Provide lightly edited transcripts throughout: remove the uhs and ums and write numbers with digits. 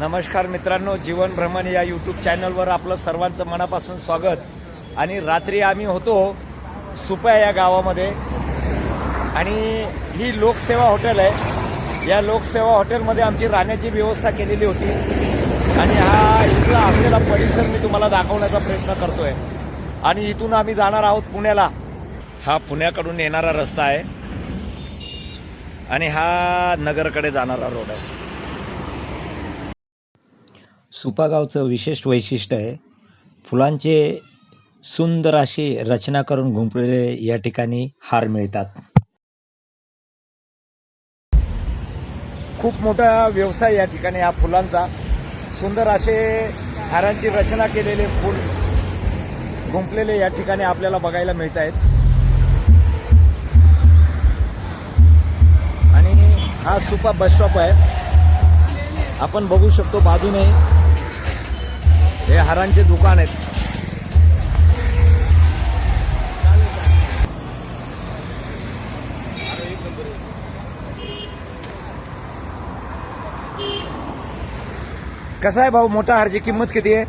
नमस्कार मित्रांनो, जीवन भ्रमण या यूट्यूब चॅनलवर आपलं सर्वांचं मनापासून स्वागत। आणि रात्री आम्ही होतो सुप्या या गावामध्ये आणि ही लोकसेवा हॉटेल आहे। या लोकसेवा हॉटेलमध्ये आमची राहण्याची व्यवस्था केलेली होती आणि हा इथला असलेला परिसर मी तुम्हाला दाखवण्याचा प्रयत्न करतोय। आणि इथून आम्ही जाणार आहोत पुण्याला। हा पुण्याकडून येणारा रस्ता आहे आणि हा नगरकडे जाणारा रोड आहे। सुपा गावचं विशेष वैशिष्ट्य आहे, फुलांचे सुंदर अशी रचना करून गुंफलेले या ठिकाणी हार मिळतात। खूप मोठा व्यवसाय या ठिकाणी हा फुलांचा। सुंदर असे हारांची रचना केलेले फूल गुंफलेले या ठिकाणी आपल्याला बघायला मिळत आहेत। आणि हा सुपा बस स्टॉप आहे, आपण बघू शकतो बाजूने हे हारांचे दुकान आहेत। कसा आहे भाऊ, मोठा हारची किंमत किती आहे?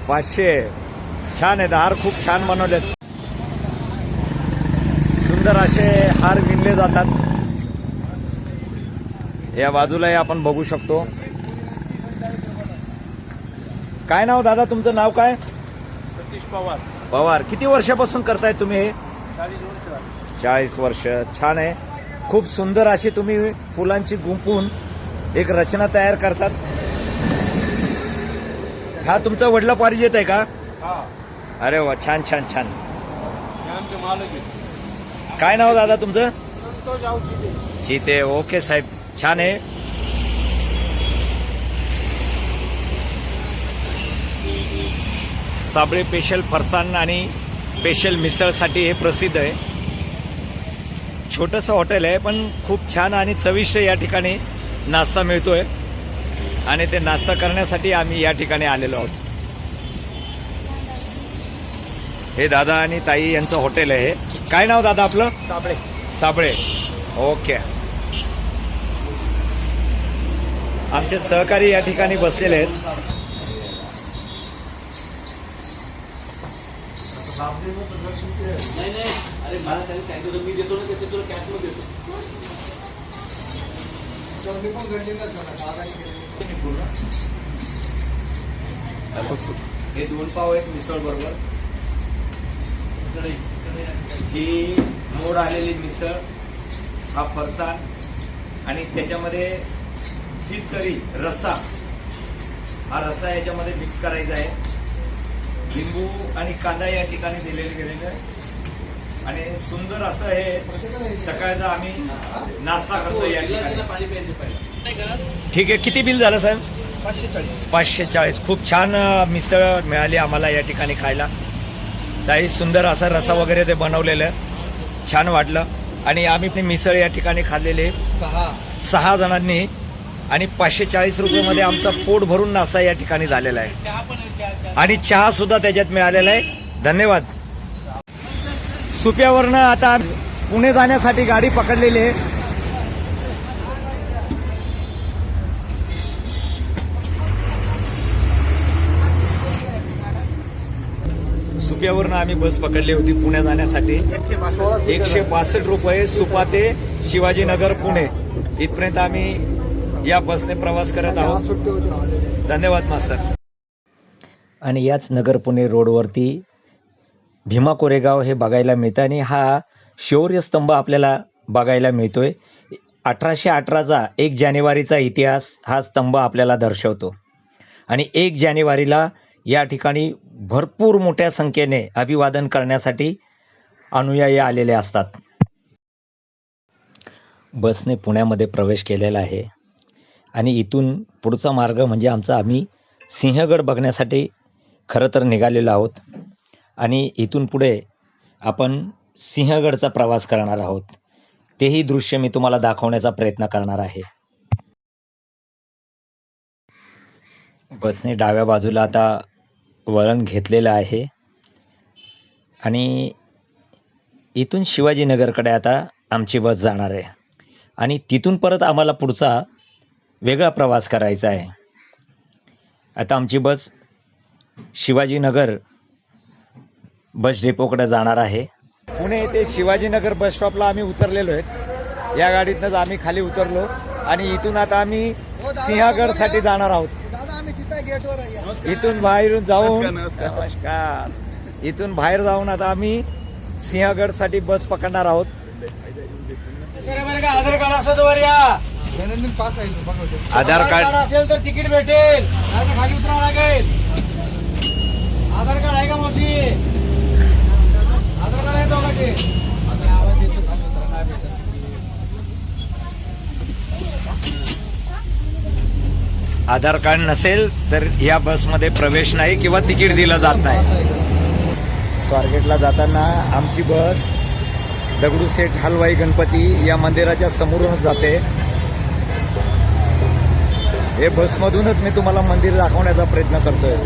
500। छान आहेत हार, खूप छान बनवलेत। सुंदर असे हार विणले जातात। या बाजूलाही आपण बघू शकतो। काय नाव दादा तुमचं? नाव काय? सतीश पवार। पवार, किती वर्षापासून करताय तुम्ही हे? 40 वर्ष। छान आहे, खूप सुंदर अशी तुम्ही फुलांची गुंफून एक रचना तयार करतात। हा तुमचा वडला पारिजात आहे का? अरे वा, छान छान छान। काय नाव दादा तुमचं? चिते। ओके साहेब, छान आहे। साबळे स्पेशल फरसाण आणि स्पेशल मिसळसाठी हे प्रसिद्ध आहे। छोटंसं हॉटेल आहे पण खूप छान आणि चविष्ट या ठिकाणी नाश्ता मिळतोय आणि ते नाश्ता करण्यासाठी आम्ही या ठिकाणी आलेलो आहोत। हे दादा आणि ताई यांचं हॉटेल आहे। काय नाव दादा आपलं? साबळे। साबळे, ओके। आमचे सहकारी या ठिकाणी बसलेले आहेत। अरे मला सांगितलं मी देतो ना, ते तुला कॅश मध्ये देतो। हे 2 पाव आहेत मिसळ बरोबर। ही मोड आलेली मिसळ, हा फरसाण आणि त्याच्यामध्ये ही तरी रस्सा, हा रस्सा याच्यामध्ये मिक्स करायचा आहे। लिंबू आणि कांदा या ठिकाणी दिलेले गेलेले आहे आणि सुंदर असं हे सकाळचा आम्ही नाश्ता करतो या ठिकाणी। पाणी प्यायचं पाहिजे। ठीक आहे, किती बिल झालं साहेब? 540। खूप छान मिसळ मिळाली आम्हाला या ठिकाणी खायला। काही सुंदर असा रसा वगैरे ते बनवलेलं, छान वाटलं। आणि आम्ही मिसळ या ठिकाणी खाल्लेले 6 जणांनी आणि 540 रुपयामध्ये आमचा पोट भरून नाश्ता या ठिकाणी झालेला आहे आणि चहा सुद्धा त्याच्यात मिळालेला आहे। धन्यवाद। सुप्यावरनं आता पुणे जाण्यासाठी गाडी पकडलेली आहे। सुप्यावरनं आम्ही बस पकडली होती पुणे जाण्यासाठी। 162 रुपये सुपा ते शिवाजीनगर पुणे इथपर्यंत आम्ही या बसने प्रवास करत आहोत। धन्यवाद मास्तर। आणि याच नगर पुणे रोडवरती भीमा कोरेगाव हे बघायला मिळतं आणि हा शौर्यस्तंभ आपल्याला बघायला मिळतोय। 1818चा 1 जानेवारीचा इतिहास हा स्तंभ आपल्याला दर्शवतो आणि 1 जानेवारीला या ठिकाणी भरपूर मोठ्या संख्येने अभिवादन करण्यासाठी अनुयायी आलेले असतात। बसने पुण्यामध्ये प्रवेश केलेला आहे आणि इथून पुढचा मार्ग म्हणजे आम्ही सिंहगड बघण्यासाठी खरं तर निघालेलो आहोत आणि इथून पुढे आपण सिंहगडचा प्रवास करणार आहोत। तेही दृश्य मी तुम्हाला दाखवण्याचा प्रयत्न करणार आहे। बसने डाव्या बाजूला आता वळण घेतलेलं आहे आणि इथून शिवाजीनगरकडे आता आमची बस जाणार आहे आणि तिथून परत आम्हाला पुढचा वेगळा प्रवास करायचा आहे। आता आमची बस शिवाजीनगर बस डेपोकडे जाणार आहे. पुणे येथे शिवाजीनगर बस स्टॉपला आम्ही उतरलेलो आहेत. या गाडीतनंच आम्ही खाली उतरलो आणि इथून आता आम्ही सिंहगडसाठी जाणार आहोत. इथून बाहेरून जाऊन नमस्कार इथून बाहेर जाऊन आता आम्ही सिंहगडसाठी बस पकडणार आहोत. आधार कार्ड असं तर या आधार कार्ड असेल तर तिकीट भेटेल. खाली उतरावं लागेल. आधार कार्ड आहे का मावशी? आधार कार्ड आहे दोघांचे. आवाज देतो खाली उतरा भेटेल. आधार कार्ड नसेल तर या बसमध्ये प्रवेश नाही किंवा तिकीट दिलं जात नाही. स्वारगेटला जाताना आमची बस दगडूशेठ हलवाई गणपती या मंदिराच्या समोरूनच जाते. हे बसमधूनच मी तुम्हाला मंदिर दाखवण्याचा प्रयत्न करतोय.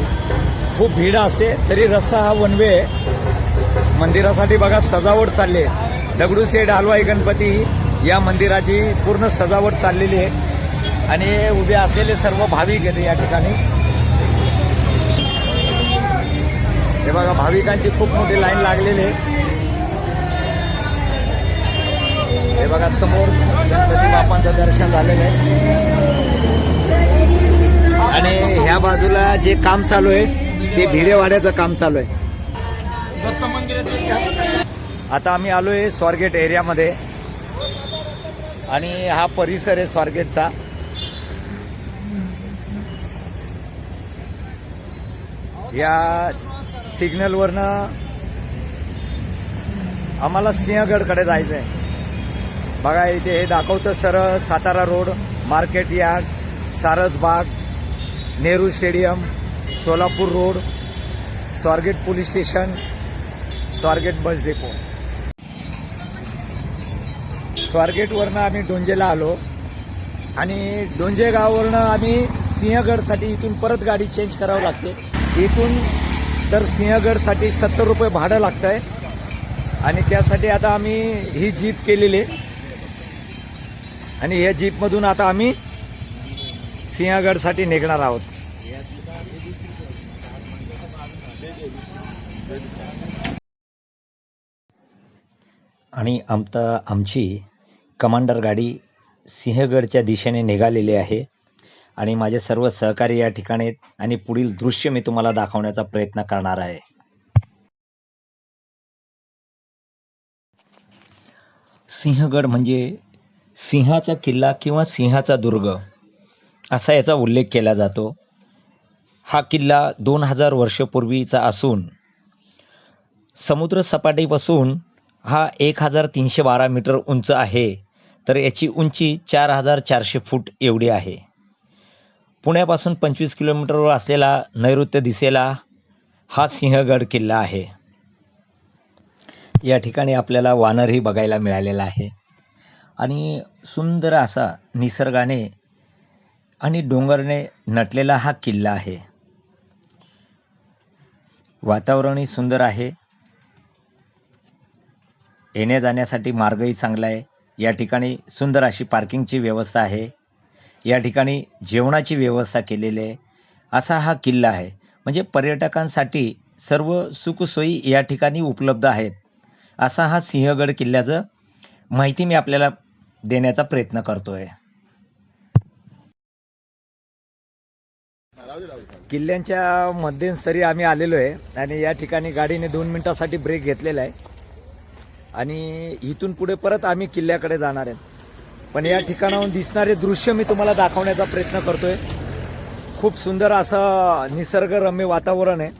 खूप भीड असते तरी रस्ता हा वन वे आहे. मंदिरासाठी बघा सजावट चालली आहे. दगडूशेठ हलवाई गणपती या मंदिराची पूर्ण सजावट चाललेली आहे आणि उभे असलेले सर्व भाविक आहेत या ठिकाणी. हे बघा भाविकांची खूप मोठी लाईन लागलेली आहे. हे बघा समोर गणपती बाप्पांचं दर्शन झालेलं आहे आणि ह्या बाजूला जे काम चालू आहे ते भिडेवाड्याचं काम चालू आहे. आता आम्ही आलोय स्वारगेट एरियामध्ये आणि हा परिसर आहे स्वारगेटचा. या सिग्नलवरनं आम्हाला सिंहगडकडे जायचं आहे. बघा इथे हे दाखवतं सरळ Satara road, market yard, Sarasbaug, Nehru stadium, Solapur road, Swargate police station, Swargate bus depot. स्वारगेटवरनं आम्ही डोंजेला आलो आणि डोंजे गावावरनं आम्ही सिंहगडसाठी इथून परत गाडी चेंज करावी लागते. इथून तर सिंहगडसाठी 70 रुपये भाडं लागतं आहे आणि त्यासाठी आता आम्ही ही जीप केलेली आहे आणि या जीपमधून आता आम्ही सिंहगडसाठी निघणार आहोत. आणि आमची कमांडर गाडी सिंहगडच्या दिशेने निघालेली आहे आणि माझे सर्व सहकारी या ठिकाणी आहेत आणि पुढील दृश्य मी तुम्हाला दाखवण्याचा प्रयत्न करणार आहे. सिंहगड म्हणजे सिंहाचा किल्ला किंवा सिंहाचा दुर्ग असा याचा उल्लेख केला जातो. हा किल्ला 2000 वर्षपूर्वीचा असून समुद्र सपाटीपासून हा 1312 मीटर उंच आहे, तर याची उंची 4400 फूट एवढी आहे. पुण्यापासून 25 किलोमीटरवर असलेला नैऋत्य दिशेला हा सिंहगड किल्ला आहे. या ठिकाणी आपल्याला वानरही बघायला मिळालेला आहे आणि सुंदर असा निसर्गाने आणि डोंगरने नटलेला हा किल्ला आहे. वातावरणही सुंदर आहे. येण्या जाण्यासाठी मार्गही चांगला आहे. या ठिकाणी सुंदर अशी पार्किंगची व्यवस्था आहे. या ठिकाणी जेवणाची व्यवस्था केलेली आहे. असा हा किल्ला आहे. म्हणजे पर्यटकांसाठी सर्व सुखसोयी या ठिकाणी उपलब्ध आहेत. असा हा सिंहगड किल्ल्याचं माहिती मी आपल्याला देण्याचा प्रयत्न करतोय. किल्ल्यांच्या मध्यंतरी आम्ही आलेलो आहे आणि या ठिकाणी गाडीने 2 मिनिटासाठी ब्रेक घेतलेला आहे आणि इथून पुढे परत आम्ही किल्ल्याकडे जाणार आहे. पण या ठिकाणाहून दिसणारे दृश्य मी तुम्हाला दाखवण्याचा प्रयत्न करतोय. खूप सुंदर असं निसर्गरम्य वातावरण आहे.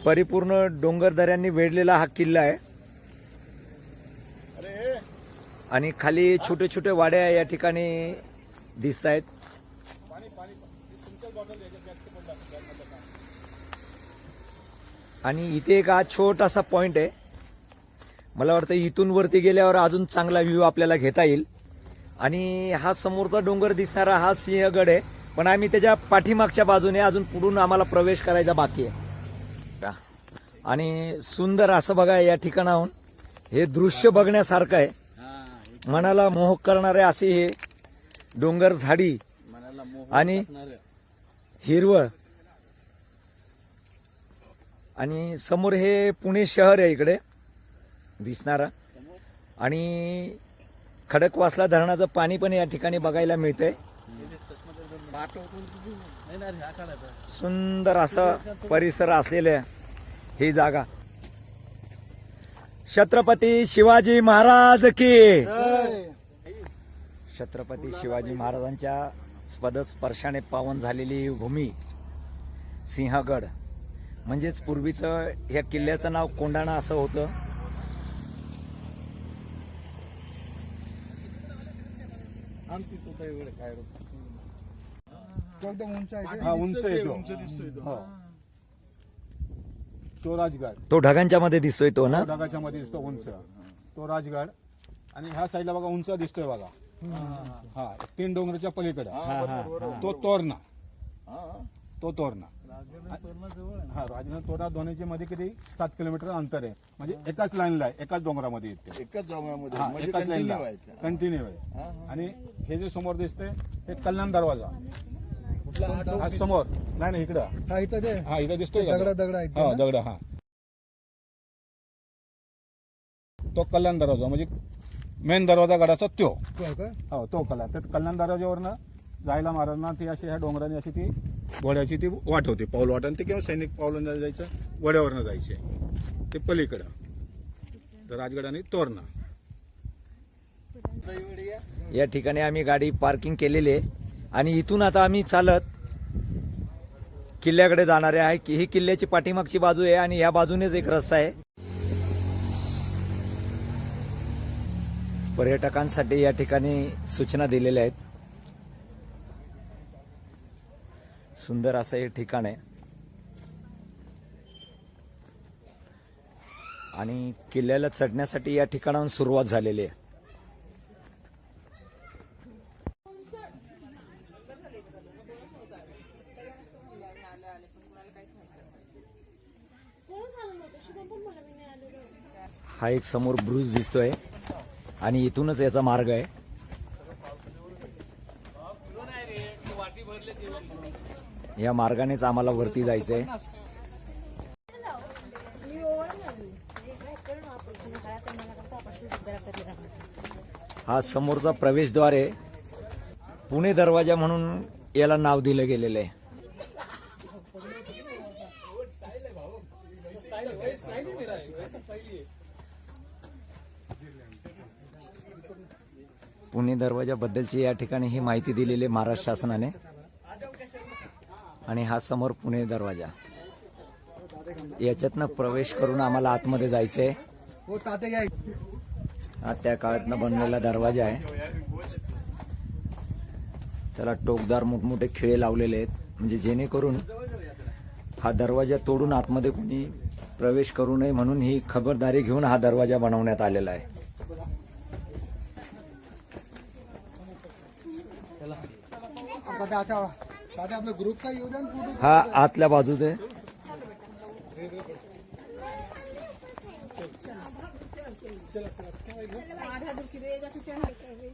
परिपूर्ण डोंगरदऱ्यांनी वेढलेला हा किल्ला आहे आणि खाली छोटे छोटे वाड्या या ठिकाणी दिसत आहेत. आणि इथे एक हा छोटासा पॉइंट आहे. मला वाटतं इथून वरती गेल्यावर अजून चांगला व्ह्यू आपल्याला घेता येईल. आणि हा समोरचा डोंगर दिसणारा हा सिंहगड आहे, पण आम्ही त्याच्या पाठीमागच्या बाजूने अजून पुढून आम्हाला प्रवेश करायचा बाकी आहे. आणि सुंदर असं बघा या ठिकाणाहून हे दृश्य बघण्यासारखं आहे. मनाला मोहक करणारे असे हे डोंगर झाडी आणि हिरवळ आणि समोर हे पुणे शहर आहे इकडे दिसणारा आणि खडकवासला धरणाचं पाणी पण या ठिकाणी बघायला मिळतंय. सुंदर असा परिसर असलेले ही जागा. छत्रपती शिवाजी महाराज की. छत्रपती शिवाजी महाराजांच्या पदस्पर्शाने पावन झालेली ही भूमी सिंहगड म्हणजेच पूर्वीचं ह्या किल्ल्याचं नाव कोंढाणा असं होतं. हा उंच आहे तो. हो. तो राजगड तो ढगांच्या मध्ये दिसतोय तो ना. ढगाच्या मध्ये दिसतो उंच. तो राजगड आणि ह्या साईडला बघा उंच दिसतोय बघा. हा 3 डोंगराच्या पलीकडे तो तोरणा. तो तोरणा हा राजगड तोरणा दोन्हीच्या मध्ये किती 7 किलोमीटर अंतर आहे. म्हणजे एकाच लाईनला आहे, एकाच डोंगरामध्ये येते. एकाच जमामध्ये हा म्हणजे एकाच लाईनला continue व्हायचं. कंटिन्यू आहे. आणि हे जे समोर दिसतंय हे कल्याण दरवाजा. हा समोर नाही इकडं. हा इथं ते हा इथं दिसतोय का? दगड आहेत हा दगड. हा तो कल्याण दरवाजा म्हणजे मेन दरवाजा गडाचा त्यो. हो तो कल्याण. तर कल्याण दरवाजावरनं जायला महाराजांना ती अशी ह्या डोंगराने अशी ती घोड्याची ती वाट होती पाऊल वाटण ते किंवा सैनिक पावलांना जायचं वड्यावरनं जायचे ते पलीकडं. तर राजगड आणि तोरणा या ठिकाणी आम्ही गाडी पार्किंग केलेली आहे आणि इथून आता आम्ही चालत किल्ल्याकडे जाणारे आहे. की ही किल्ल्याची पाठीमागची बाजू आहे आणि या बाजूनेच एक रस्ता आहे. पर्यटकांसाठी या ठिकाणी सूचना दिलेल्या आहेत. सुंदर असं हे ठिकाण आहे आणि किल्ल्याला चढण्यासाठी या ठिकाणाहून सुरुवात झालेली आहे. हा एक समोर ब्रुज दिसतोय आणि इथूनच याचा मार्ग आहे. या मार्गानेच आम्हाला वरती जायचंय. हा समोरचा प्रवेशद्वार आहे. पुणे दरवाजा म्हणून याला नाव दिलं गेलेलं आहे. पुणे दरवाजाबद्दलची या ठिकाणी ही माहिती दिलेली आहे महाराष्ट्र शासनाने. आणि हा समोर पुणे दरवाजा. याच्यातनं प्रवेश करून आम्हाला आतमध्ये जायचंय. हो ताते घ्या. हा त्या काळातनं बनलेला दरवाजा आहे. त्याला टोकदार मोठमोठे खिळे लावलेले आहेत म्हणजे जेणेकरून हा दरवाजा तोडून आतमध्ये कोणी प्रवेश करू नये म्हणून ही खबरदारी घेऊन हा दरवाजा बनवण्यात आलेला आहे. ताते आपला ग्रुप काय येऊ द्या ना फोटो. हा आतल्या बाजूने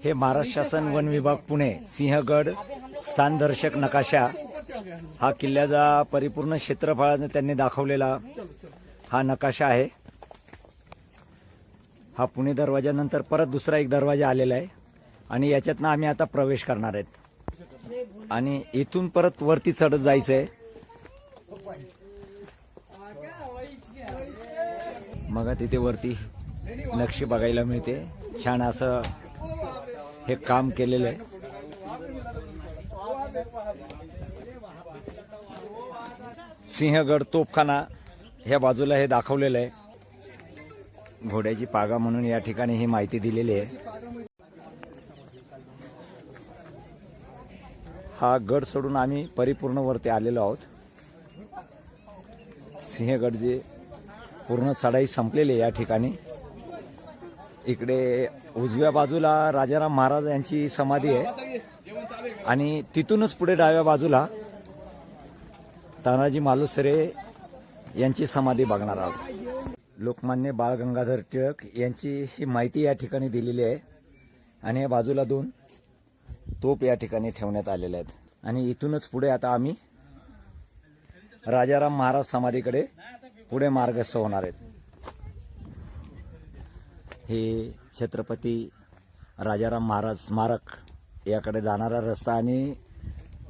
हे महाराष्ट्र शासन वन विभाग पुणे सिंहगड स्थानदर्शक नकाशा हा किल्ल्याचा परिपूर्ण क्षेत्रफळाने त्यांनी दाखवलेला हा नकाशा आहे. हा पुणे दरवाजानंतर परत दुसरा एक दरवाजा आलेला आहे आणि याच्यातनं आम्ही आता प्रवेश करणार आहेत आणि इथून परत वरती चढत जायचंय. मग तिथे वरती नक्षी बघायला मिळते. छान असं हे काम केलेलं आहे. सिंहगड तोफखाना ह्या बाजूला हे दाखवलेलं आहे. घोड्याची पागा म्हणून या ठिकाणी ही माहिती दिलेली आहे. हा गड सोडून आम्ही परिपूर्ण वरती आलेलो आहोत. सिंहगड जे पूर्ण चढाई संपलेली आहे या ठिकाणी. इकडे उजव्या बाजूला राजाराम महाराज यांची समाधी आहे आणि तिथूनच पुढे डाव्या बाजूला तानाजी मालुसरे यांची समाधी बघणार आहोत. लोकमान्य बाळ गंगाधर टिळक यांची ही माहिती या ठिकाणी दिलेली आहे आणि या बाजूला 2 तोफ या ठिकाणी ठेवण्यात आलेल्या आहेत आणि इथूनच पुढे आता आम्ही राजाराम महाराज समाधीकडे पुढे मार्गस्थ होणार आहेत. हे छत्रपती राजाराम महाराज स्मारक याकडे जाणारा रस्ता आणि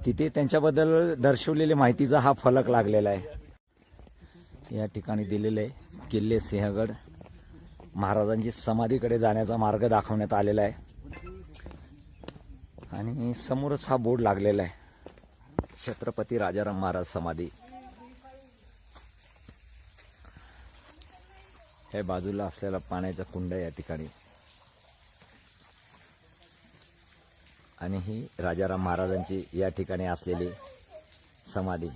तिथे त्यांच्याबद्दल दर्शवलेली माहितीचा हा फलक लागलेला आहे. या ठिकाणी दिलेले आहे किल्ले सिंहगड, महाराजांची समाधीकडे जाण्याचा मार्ग दाखवण्यात आलेला आहे. आणि समोरच हा बोर्ड लागलेला आहे, छत्रपती राजाराम महाराज समाधी. हे बाजूला असलेला पाण्याचा कुंड या ठिकाणी, आणि ही राजाराम महाराजांची या ठिकाणी असलेली समाधी.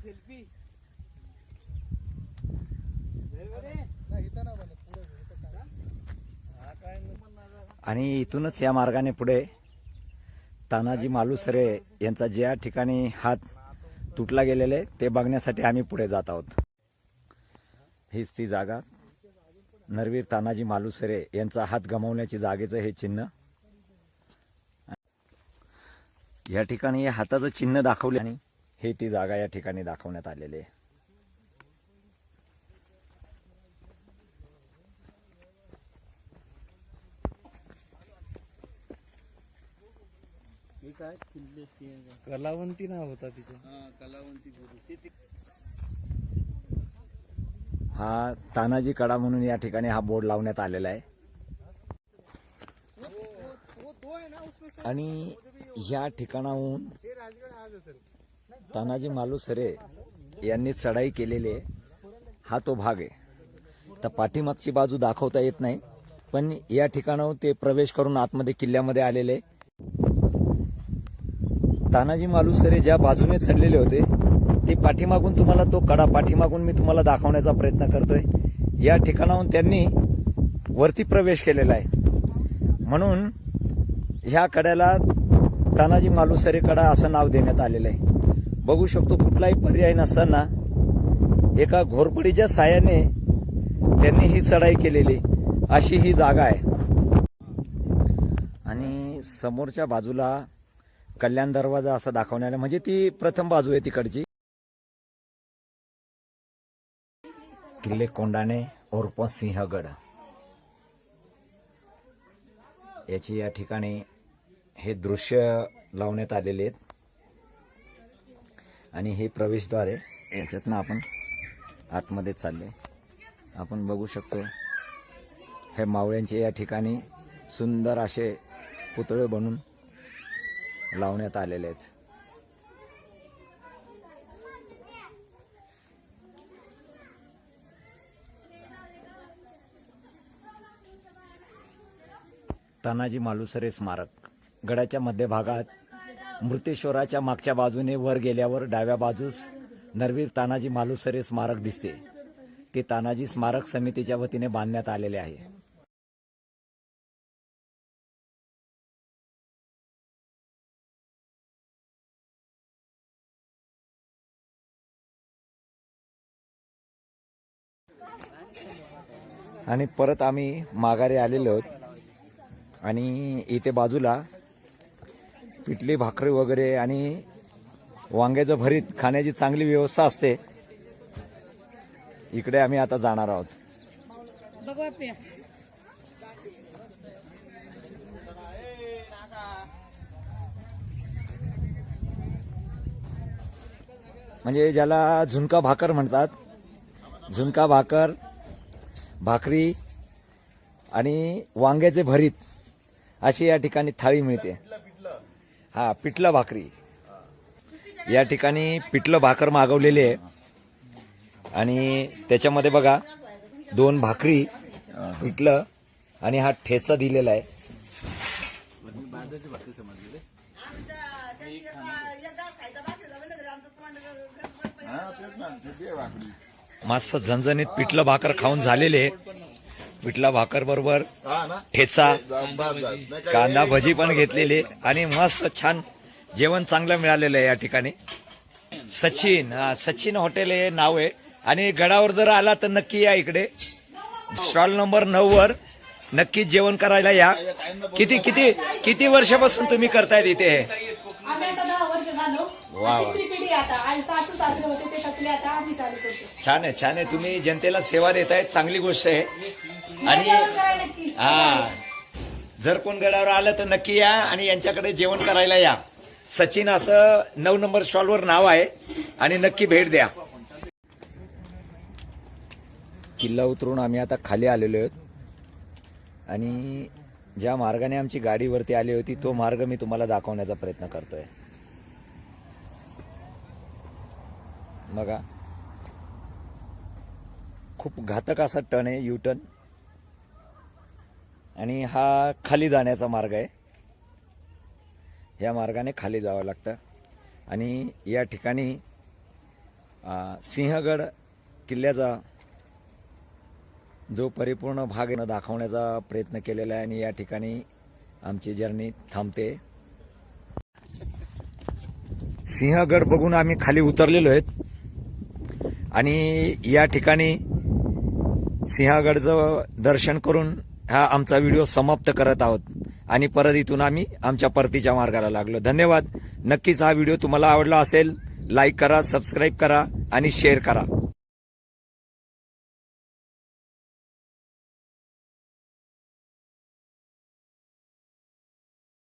सेल्फी आणि इथूनच या मार्गाने पुढे तानाजी मालुसरे यांचा ज्या ठिकाणी हात तुटला गेलेले ते बघण्यासाठी आम्ही पुढे जात आहोत. हीच ती जागा, नरवीर तानाजी मालुसरे यांचा हात गमावण्याची जागेचं हे चिन्ह. या ठिकाणी हाताचं चिन्ह दाखवले आणि हे ती जागा या ठिकाणी दाखवण्यात आलेली आहे. कलावंती नाव होता तिचं. कलावंती हा तानाजी कडा म्हणून या ठिकाणी हा बोर्ड लावण्यात आलेला आहे. आणि या ठिकाणाहून तानाजी मालुसरे यांनी चढाई केलेली आहे. हा तो भाग आहे. तर पाठीमागची बाजू दाखवता येत नाही, पण या ठिकाणाहून ते प्रवेश करून आतमध्ये किल्ल्यामध्ये आलेले. तानाजी मालुसरे ज्या बाजूने चढलेले होते ते पाठीमागून तुम्हाला तो कडा पाठीमागून मी तुम्हाला दाखवण्याचा प्रयत्न करतोय. या ठिकाणाहून त्यांनी वरती प्रवेश केलेला आहे, म्हणून ह्या कड्याला तानाजी मालुसरे कडा असं नाव देण्यात आलेलं आहे. बघू शकतो कुठलाही पर्याय नसताना एका घोरपडीच्या साहाय्याने त्यांनी ही चढाई केलेली अशी ही जागा आहे. आणि समोरच्या बाजूला कल्याण दरवाजा असं दाखवण्याला, म्हणजे ती प्रथम बाजू आहे तिकडची. किल्ले कोंडाणे उर्फ सिंहगड याची या ठिकाणी हे दृश्य लावण्यात आलेले आहेत. आणि हे प्रवेशद्वार आहे, याच्यातनं आपण आतमध्ये चालले. आपण बघू शकतो हे मावळ्यांचे या ठिकाणी सुंदर असे पुतळे बनवून लावण्यात आलेले आहेत. तानाजी मालुसरे स्मारक गडाच्या मध्यभागात मृतेश्वराच्या मागच्या बाजूने वर गेल्यावर डाव्या बाजूस नरवीर तानाजी मालुसरे स्मारक दिसते. ते तानाजी स्मारक समितीच्या वतीने बांधण्यात आलेले आहे. आणि परत आम्ही माघारी आलेलो आहोत. आणि इथे बाजूला पिठली भाकरी वगैरे आणि वांग्याचं भरीत खाण्याची चांगली व्यवस्था असते. इकडे आम्ही आता जाणार आहोत. म्हणजे ज्याला झुणका भाकर म्हणतात, झुणका भाकर, भाकरी आणि वांग्याचे भरीत अशी या ठिकाणी थाळी मिळते. हा, पिठलं भाकरी. या ठिकाणी पिठलं भाकर मागवलेली आहे आणि त्याच्यामध्ये बघा 2 भाकरी, पिठलं आणि हा ठेचा दिलेला आहे. मस्त झणझणीत पिठलं भाकर खाऊन झालेले. पिठला भाकर बरोबर ठेचा, कांदा भजी पण घेतलेली आणि मस्त छान जेवण चांगलं मिळालेलं आहे या ठिकाणी. सचिन हॉटेल हे नाव आहे आणि गडावर जर आला तर नक्की या इकडे. स्टॉल नंबर 9 वर नक्की जेवण करायला या. किती वर्षापासून तुम्ही करतायत इथे हे? आम्ही आता 10 वर्ष झालो. वा. तिसरी पिढी आता. आई सासू सासरे होते ते थकले, आता आम्ही चालू करतो. छान आहे. तुम्ही जनतेला सेवा देतायत, चांगली गोष्ट आहे. आणि जेवण करायला नक्की. जर कोण गडावर आलं तर नक्की या आणि यांच्याकडे जेवण करायला या. सचिन असं 9 नंबर स्टॉलवर नाव आहे आणि नक्की भेट द्या. किल्ला उतरून आम्ही आता खाली आलेलो आहोत आणि ज्या मार्गाने आमची गाडी वरती आली होती तो मार्ग मी तुम्हाला दाखवण्याचा प्रयत्न करतोय. बघा, खूप घातक असा टर्न आहे, यू टर्न, आणि हा खाली जाण्याचा मार्ग आहे. या मार्गाने खाली जावं लागतं आणि या ठिकाणी सिंहगड किल्ल्याचा जो परिपूर्ण भाग आहे दाखवण्याचा प्रयत्न केलेला आहे आणि या ठिकाणी आमची जर्नी थांबते. सिंहगड बघून आम्ही खाली उतरलेलो आहेत आणि या ठिकाणी सिंहगडचं दर्शन करून हा आमचा व्हिडिओ समाप्त करत आहोत आणि परत इथून आम्ही आमच्या परतीच्या मार्गाला लागलो. धन्यवाद. नक्कीच हा व्हिडिओ तुम्हाला आवडला असेल, लाईक करा, सबस्क्राईब करा आणि शेअर करा.